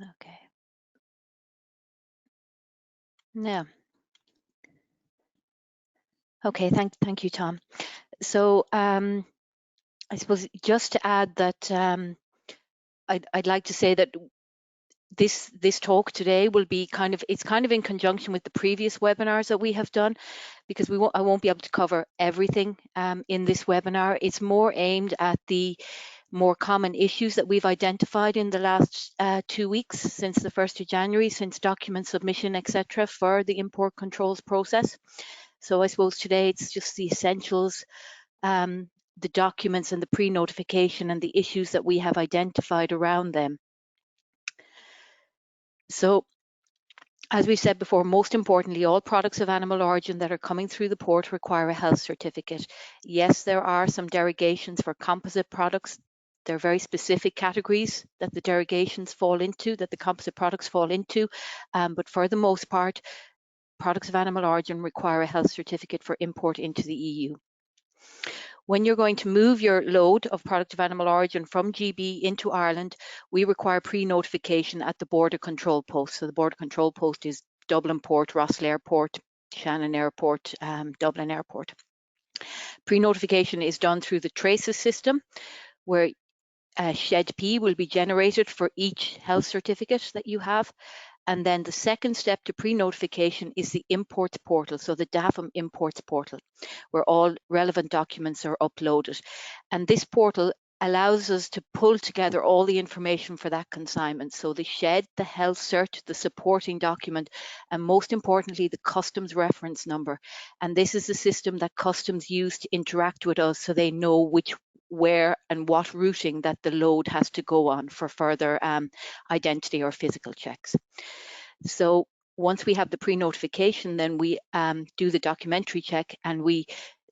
Okay. Yeah. Okay. Thank you, Tom. So I suppose just to add that I'd like to say that this talk today will be it's kind of in conjunction with the previous webinars that we have done, because I won't be able to cover everything in this webinar. It's more aimed at the more common issues that we've identified in the last 2 weeks since the 1st of January, since document submission, etc., for the import controls process. So I suppose today it's just the essentials, the documents and the pre-notification and the issues that we have identified around them. So as we've said before, most importantly, all products of animal origin that are coming through the port require a health certificate. Yes, there are some derogations for composite products. They're very specific categories that the derogations fall into, that the composite products fall into. But for the most part, products of animal origin require a health certificate for import into the EU. When you're going to move your load of product of animal origin from GB into Ireland, we require pre-notification at the border control post. So the border control post is Dublin Port, Rossall Airport, Shannon Airport, Dublin Airport. Pre-notification is done through the traces system, where a shed P will be generated for each health certificate that you have. And then the second step to pre-notification is the imports portal, so the DAFM imports portal, where all relevant documents are uploaded. And this portal allows us to pull together all the information for that consignment. So the shed, the health cert, the supporting document, and most importantly, the customs reference number. And this is the system that customs use to interact with us, so they know where and what routing that the load has to go on for further identity or physical checks. So once we have the pre-notification, then we do the documentary check, and we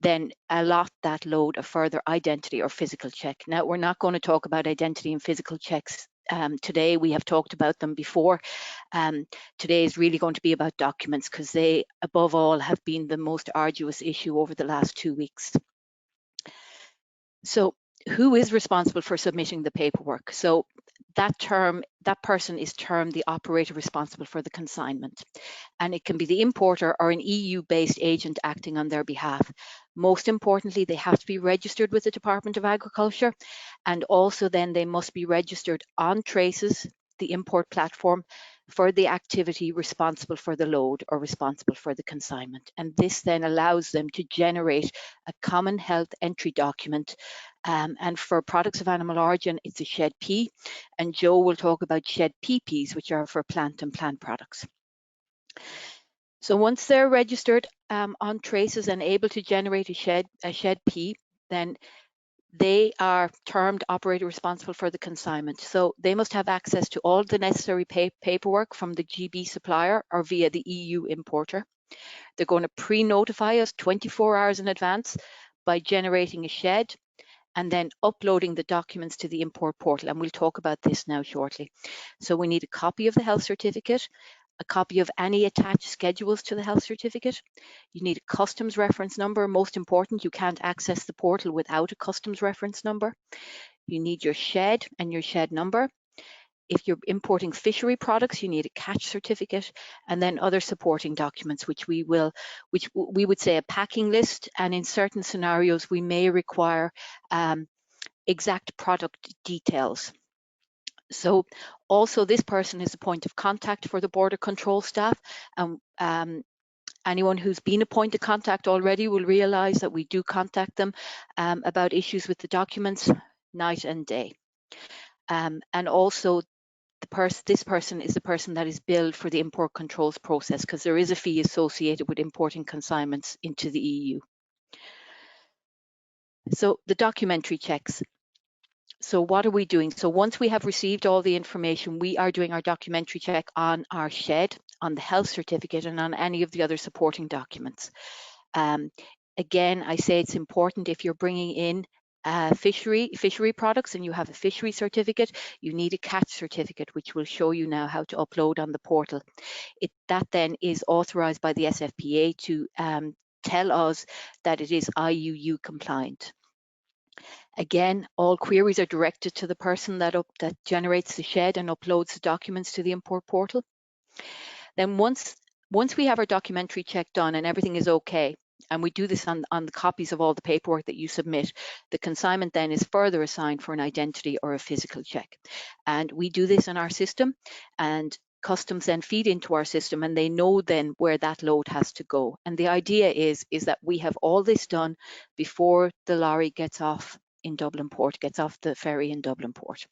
then allot that load a further identity or physical check. Now, we're not going to talk about identity and physical checks today. We have talked about them before. Today is really going to be about documents, because they, above all, have been the most arduous issue over the last 2 weeks. So who is responsible for submitting the paperwork? So that person is termed the operator responsible for the consignment, and it can be the importer or an EU-based agent acting on their behalf. Most importantly, they have to be registered with the Department of Agriculture, and also then they must be registered on Traces, the import platform, for the activity responsible for the load or responsible for the consignment. And this then allows them to generate a common health entry document. And for products of animal origin, it's a shed P, and Joe will talk about shed PPs, which are for plant and plant products. So once they're registered on Traces and able to generate a shed P, then they are termed operator responsible for the consignment. So they must have access to all the necessary paperwork from the GB supplier or via the EU importer. They're going to pre-notify us 24 hours in advance by generating a shed and then uploading the documents to the import portal. And we'll talk about this now shortly. So we need a copy of the health certificate, a copy of any attached schedules to the health certificate. You need a customs reference number. Most important, you can't access the portal without a customs reference number. You need your shed and your shed number. If you're importing fishery products, you need a catch certificate, and then other supporting documents, which we would say a packing list, and in certain scenarios we may require exact product details. So also this person is a point of contact for the border control staff. Anyone who's been a point of contact already will realise that we do contact them about issues with the documents night and day. And also this person is the person that is billed for the import controls process, because there is a fee associated with importing consignments into the EU. So the documentary checks. So what are we doing? So once we have received all the information, we are doing our documentary check on our shed, on the health certificate, and on any of the other supporting documents. Again, I say it's important, if you're bringing in fishery products and you have a fishery certificate, you need a catch certificate, which will show you now how to upload on the portal. That then is authorised by the SFPA to tell us that it is IUU compliant. Again, all queries are directed to the person that generates the shed and uploads the documents to the import portal. Then once we have our documentary check done and everything is okay, and we do this on the copies of all the paperwork that you submit, the consignment then is further assigned for an identity or a physical check. And we do this in our system, and customs then feed into our system, and they know then where that load has to go. And the idea is that we have all this done before the lorry gets off in Dublin Port, gets off the ferry in Dublin Port.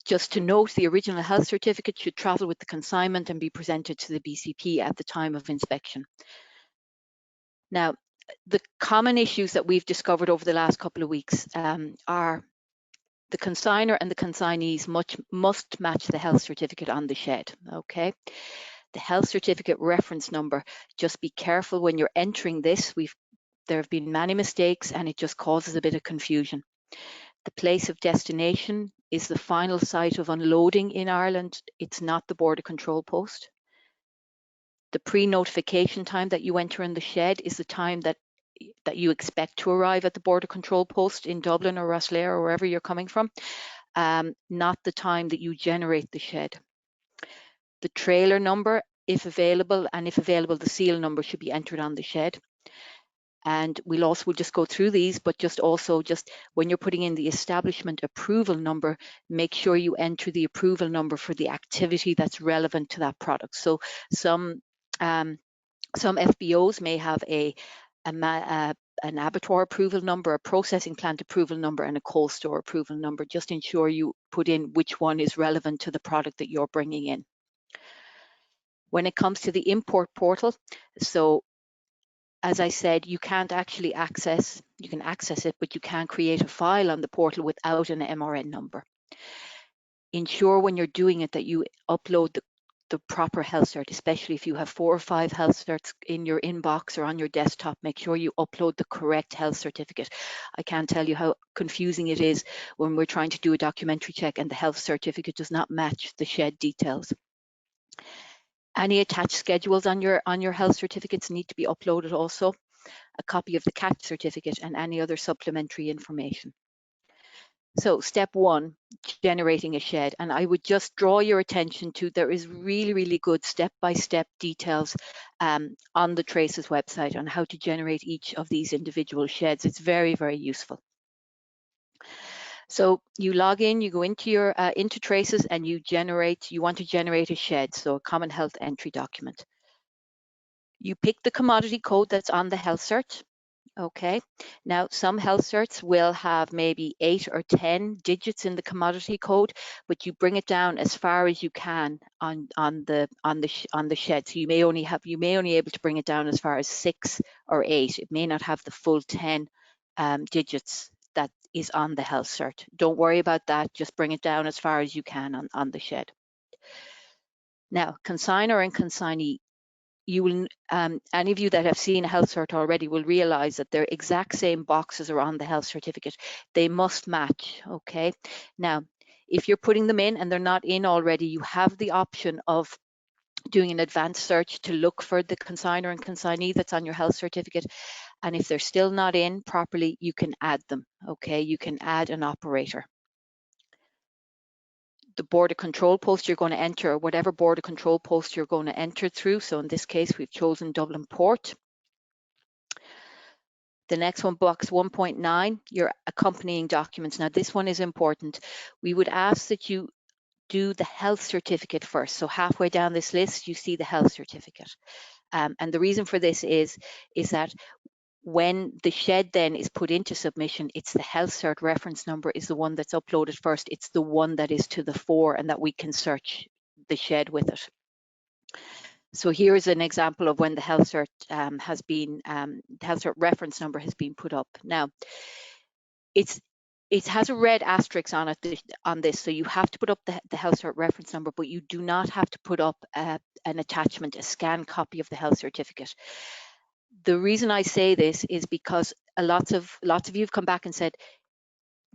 Just to note, the original health certificate should travel with the consignment and be presented to the BCP at the time of inspection. Now, the common issues that we've discovered over the last couple of weeks are the consigner and the consignees must match the health certificate on the shed, okay? The health certificate reference number, just be careful when you're entering this. There have been many mistakes and it just causes a bit of confusion. The place of destination is the final site of unloading in Ireland. It's not the border control post. The pre-notification time that you enter in the shed is the time that you expect to arrive at the border control post in Dublin or Rosslare or wherever you're coming from, not the time that you generate the shed. The trailer number, if available, and if available, the seal number should be entered on the shed. And we'll just go through these, but just when you're putting in the establishment approval number, make sure you enter the approval number for the activity that's relevant to that product. So some FBOs may have an abattoir approval number, a processing plant approval number, and a cold store approval number. Just ensure you put in which one is relevant to the product that you're bringing in. When it comes to the import portal, so as I said, you can access it, but you can't create a file on the portal without an MRN number. Ensure when you're doing it that you upload the proper health cert, especially if you have 4 or 5 health certs in your inbox or on your desktop. Make sure you upload the correct health certificate. I can't tell you how confusing it is when we're trying to do a documentary check and the health certificate does not match the shed details. Any attached schedules on your health certificates need to be uploaded also, a copy of the catch certificate and any other supplementary information. So step 1, generating a shed. And I would just draw your attention to, there is really, really good step-by-step details on the Traces website on how to generate each of these individual sheds. It's very, very useful. So you log in, you go into your into Traces and you want to generate a shed, so a common health entry document. You pick the commodity code that's on the health cert. Okay, now some health certs will have maybe 8 or 10 digits in the commodity code, but you bring it down as far as you can on the shed. So you may only able to bring it down as far as 6 or 8. It may not have the full 10 digits that is on the health cert. Don't worry about that. Just bring it down as far as you can on the shed. Now, consigner and consignee. You will, any of you that have seen a health cert already will realize that their exact same boxes are on the health certificate. They must match, okay? Now, if you're putting them in and they're not in already, you have the option of doing an advanced search to look for the consigner and consignee that's on your health certificate. And if they're still not in properly, you can add them, okay? You can add an operator. The border control post you're going to enter, whatever border control post you're going to enter through. So in this case, we've chosen Dublin Port. The next one, box 1.9, your accompanying documents. Now this one is important. We would ask that you do the health certificate first. So halfway down this list, you see the health certificate. And the reason for this is that when the shed then is put into submission, it's the health cert reference number is the one that's uploaded first. It's the one that is to the fore and that we can search the shed with it. So here's an example of when the health cert health cert reference number has been put up. Now, it has a red asterisk on it on this, so you have to put up the health cert reference number, but you do not have to put up an attachment, a scanned copy of the health certificate. The reason I say this is because lots of you have come back and said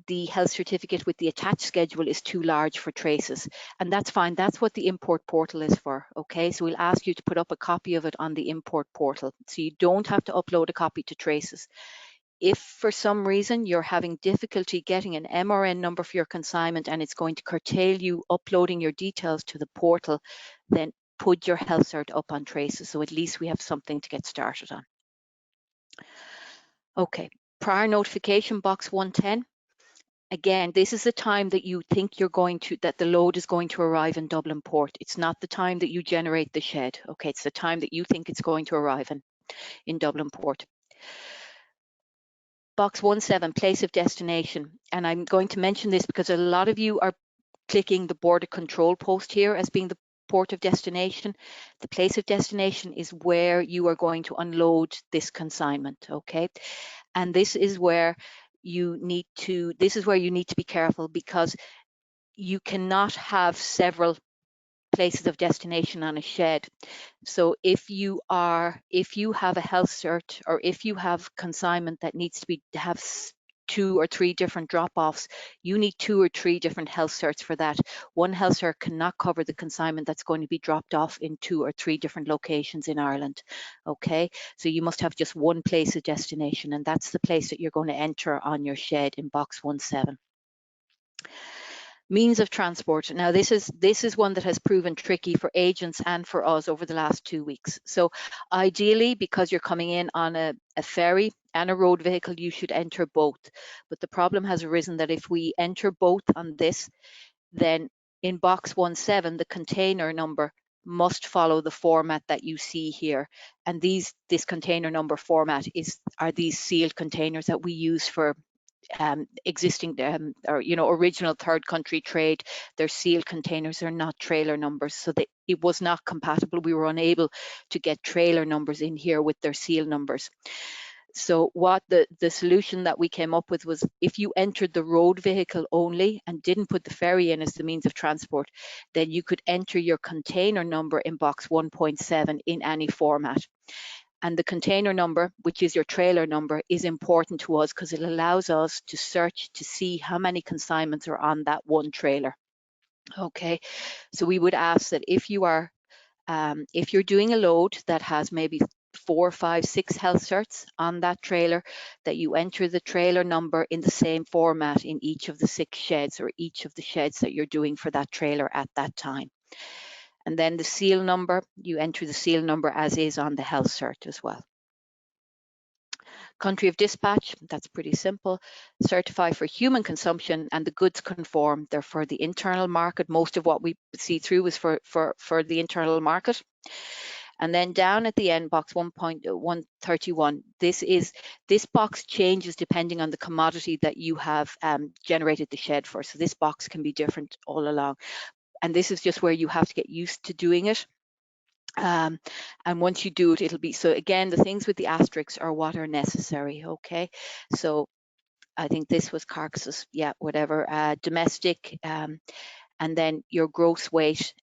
the health certificate with the attached schedule is too large for Traces, and that's fine. That's what the import portal is for, okay? So we'll ask you to put up a copy of it on the import portal, so you don't have to upload a copy to Traces. If for some reason you're having difficulty getting an MRN number for your consignment and it's going to curtail you uploading your details to the portal, then put your health cert up on traces, so at least we have something to get started on. Okay, prior notification, box 110. Again, this is the time that you think that the load is going to arrive in Dublin Port. It's not the time that you generate the shed. Okay, it's the time that you think it's going to arrive in Dublin Port. Box 17, place of destination. And I'm going to mention this because a lot of you are clicking the border control post here as being the port of destination. The place of destination is where you are going to unload this consignment, okay? And this is where you need to be careful, because you cannot have several places of destination on a shed. So if you have a health cert, or if you have consignment that needs to have 2 or 3 different drop-offs, you need 2 or 3 different health certs for that. One health cert cannot cover the consignment that's going to be dropped off in 2 or 3 different locations in Ireland. Okay, so you must have just one place of destination, and that's the place that you're going to enter on your shed in box 17. Means of transport. Now, this is one that has proven tricky for agents and for us over the last 2 weeks. So ideally, because you're coming in on a ferry and a road vehicle, you should enter both. But the problem has arisen that if we enter both on this, then in box 17, the container number must follow the format that you see here. And this container number format are these sealed containers that we use for existing or original third country trade. They're sealed containers, they're not trailer numbers, so it was not compatible. We were unable to get trailer numbers in here with their seal numbers. So what the solution that we came up with was, if you entered the road vehicle only and didn't put the ferry in as the means of transport, then you could enter your container number in box 1.7 in any format. And the container number, which is your trailer number, is important to us because it allows us to search to see how many consignments are on that one trailer. Okay, so we would ask that if you're doing a load that has maybe 4, 5, 6 health certs on that trailer, that you enter the trailer number in the same format in each of the 6 sheds, or each of the sheds that you're doing for that trailer at that time. And then the seal number, you enter the seal number as is on the health cert as well. Country of dispatch, that's pretty simple. Certify for human consumption, and the goods conform. They're for the internal market. Most of what we see through is for the internal market. And then down at the end, box 1.131, this box changes depending on the commodity that you have generated the shed for. So this box can be different all along. And this is just where you have to get used to doing it. And once you do it, it'll be, so again, the things with the asterisks are what are necessary. Okay, so I think this was carcasses, yeah, whatever, domestic, and then your gross weight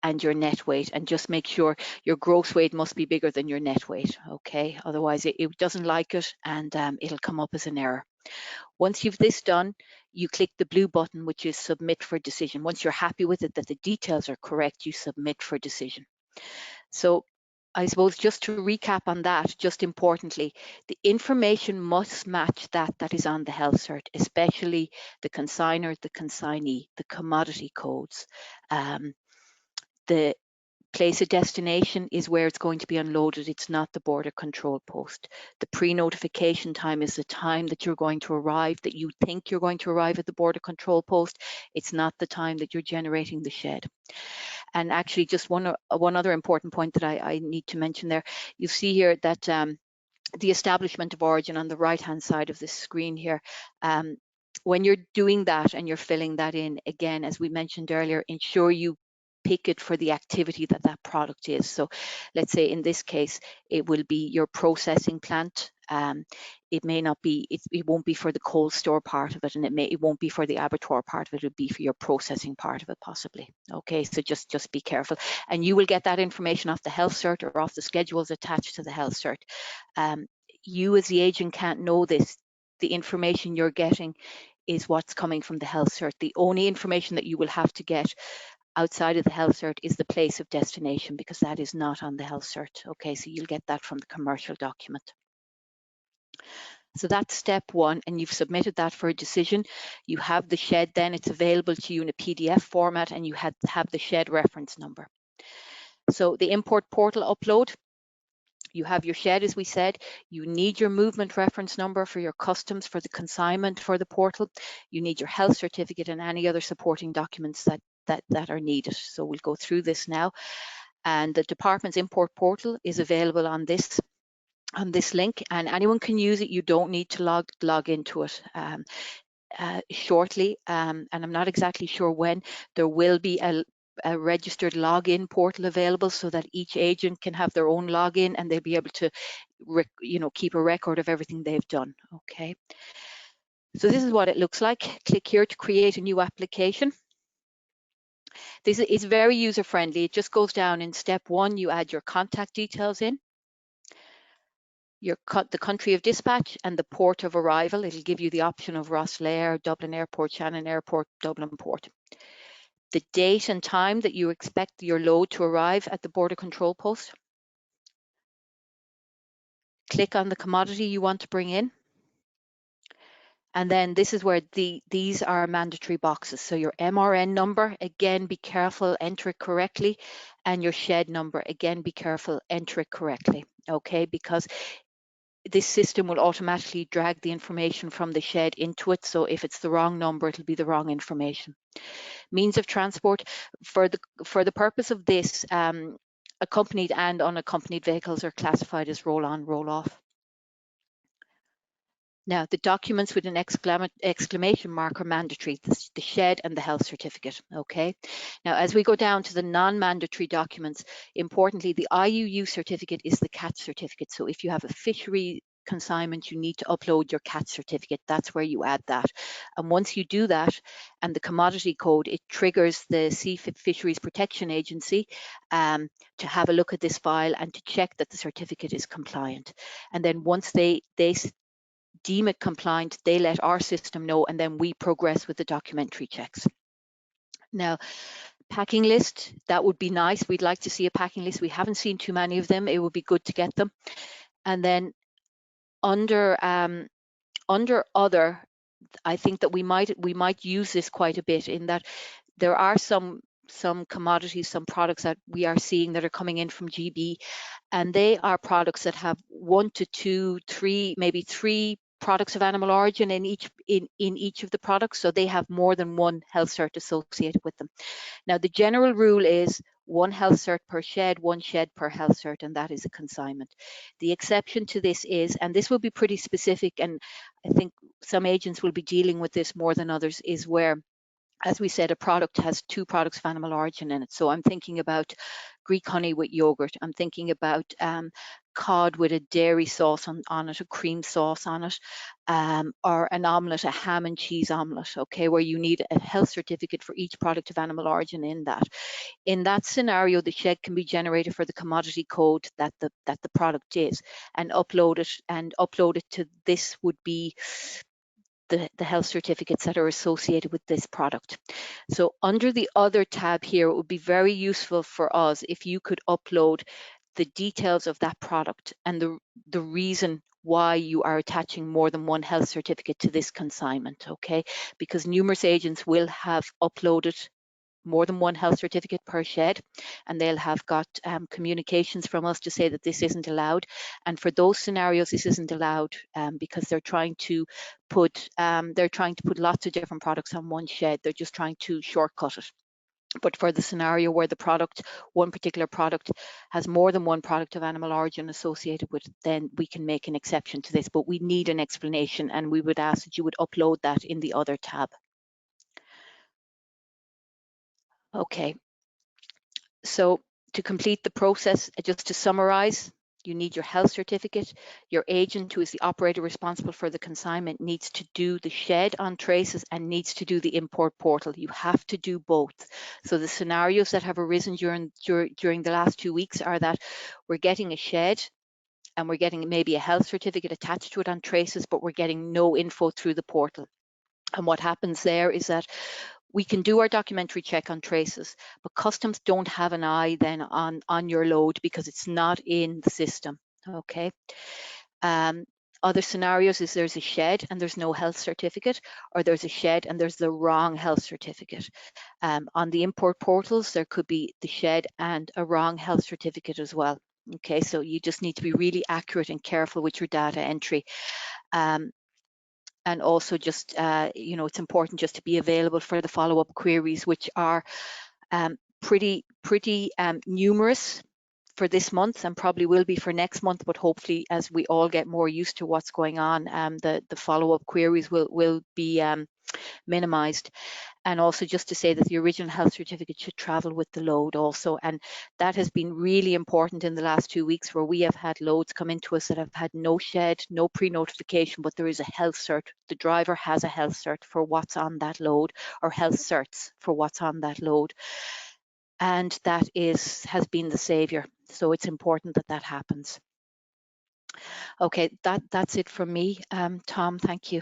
and your net weight, and just make sure your gross weight must be bigger than your net weight. Okay, otherwise it doesn't like it, and it'll come up as an error. Once you've this done, you click the blue button, which is submit for decision. Once you're happy with it, that the details are correct, you submit for decision. So I suppose, just to recap on that, just importantly, the information must match that is on the health cert, especially the consignor, the consignee, the commodity codes. The place of destination is where it's going to be unloaded. It's not the border control post. The pre-notification time is the time that you're going to arrive, that you think you're going to arrive at the border control post. It's not the time that you're generating the shed. And actually, just one other important point that I need to mention there. You see here that the establishment of origin on the right-hand side of this screen here. When you're doing that and you're filling that in, again, as we mentioned earlier, ensure you pick it for the activity that product is. So let's say in this case, it will be your processing plant. It may not be, it won't be for the cold store part of it, and it won't be for the abattoir part of it. It would be for your processing part of it, possibly. Okay, so just be careful, and you will get that information off the health cert or off the schedules attached to the health cert. You as the agent can't know this. The information you're getting is what's coming from the health cert. The only information that you will have to get outside of the health cert is the place of destination, because that is not on the health cert. Okay, so you'll get that from the commercial document. So that's step one, and you've submitted that for a decision. You have the shed then, it's available to you in a PDF format, and you have the shed reference number. So the import portal upload, you have your shed, as we said. You need your movement reference number for your customs, for the consignment, for the portal. You need your health certificate and any other supporting documents that are needed. So we'll go through this now. And the department's import portal is available on this link, and anyone can use it. You don't need to log into it. Shortly, and I'm not exactly sure when, there will be a registered login portal available so that each agent can have their own login and they'll be able to keep a record of everything they've done. Okay, so this is what it looks like. Click here to create a new application. This is very user friendly. It just goes down in step one. You add your contact details in, the country of dispatch and the port of arrival. It'll give you the option of Rosslare, Dublin Airport, Shannon Airport, Dublin Port. The date and time that you expect your load to arrive at the border control post. Click on the commodity you want to bring in. And then this is where these are mandatory boxes. So your MRN number, again, be careful, enter it correctly. And your shed number, again, be careful, enter it correctly. Okay, because this system will automatically drag the information from the shed into it. So if it's the wrong number, it'll be the wrong information. Means of transport, for the purpose of this, accompanied and unaccompanied vehicles are classified as roll-on, roll-off. Now, the documents with an exclamation mark are mandatory, the shed and the health certificate, okay? Now, as we go down to the non-mandatory documents, importantly, the IUU certificate is the catch certificate. So if you have a fishery consignment, you need to upload your catch certificate. That's where you add that. And once you do that, and the commodity code, it triggers the Sea Fisheries Protection Agency to have a look at this file and to check that the certificate is compliant. And then once they deem it compliant, they let our system know, and then we progress with the documentary checks. Now, packing list, that would be nice. We'd like to see a packing list. We haven't seen too many of them. It would be good to get them. And then under other, I think that we might use this quite a bit, in that there are some commodities, some products that we are seeing that are coming in from GB, and they are products that have 1 to 2, 3, maybe 3 products of animal origin in each of the products, so they have more than one health cert associated with them. Now, the general rule is 1 health cert per shed, 1 shed per health cert, and that is a consignment. The exception to this is, and this will be pretty specific, and I think some agents will be dealing with this more than others, is where, as we said, a product has 2 products of animal origin in it. So I'm thinking about Greek honey with yogurt. I'm thinking about cod with a dairy sauce on it, a cream sauce on it, or an omelette, a ham and cheese omelette, okay, where you need a health certificate for each product of animal origin in that. In that scenario, the shed can be generated for the commodity code that the product is, and upload it to this would be the health certificates that are associated with this product. So under the other tab here, it would be very useful for us if you could upload the details of that product and the reason why you are attaching more than 1 health certificate to this consignment, okay? Because numerous agents will have uploaded more than 1 health certificate per shed, and they'll have got communications from us to say that this isn't allowed. And for those scenarios, this isn't allowed because they're trying to put lots of different products on 1 shed. They're just trying to shortcut it. But for the scenario where one particular product has more than 1 product of animal origin associated with it, then we can make an exception to this. But we need an explanation, and we would ask that you would upload that in the other tab. Okay, so to complete the process, just to summarize, you need your health certificate. Your agent, who is the operator responsible for the consignment, needs to do the shed on traces and needs to do the import portal. You have to do both. So the scenarios that have arisen during the last 2 weeks are that we're getting a shed and we're getting maybe a health certificate attached to it on traces, but we're getting no info through the portal. And what happens there is that we can do our documentary check on traces, but customs don't have an eye then on your load because it's not in the system, okay? Other scenarios is there's a shed and there's no health certificate, or there's a shed and there's the wrong health certificate. On the import portals, there could be the shed and a wrong health certificate as well. Okay, so you just need to be really accurate and careful with your data entry. And also just, it's important just to be available for the follow-up queries, which are pretty numerous for this month and probably will be for next month, but hopefully as we all get more used to what's going on, the follow-up queries will be minimized. And also just to say that the original health certificate should travel with the load also. And that has been really important in the last 2 weeks, where we have had loads come into us that have had no shed, no pre-notification, but there is a health cert. The driver has a health cert for what's on that load, or health certs for what's on that load. And that has been the savior. So it's important that that happens. Okay, that's it from me. Tom, thank you.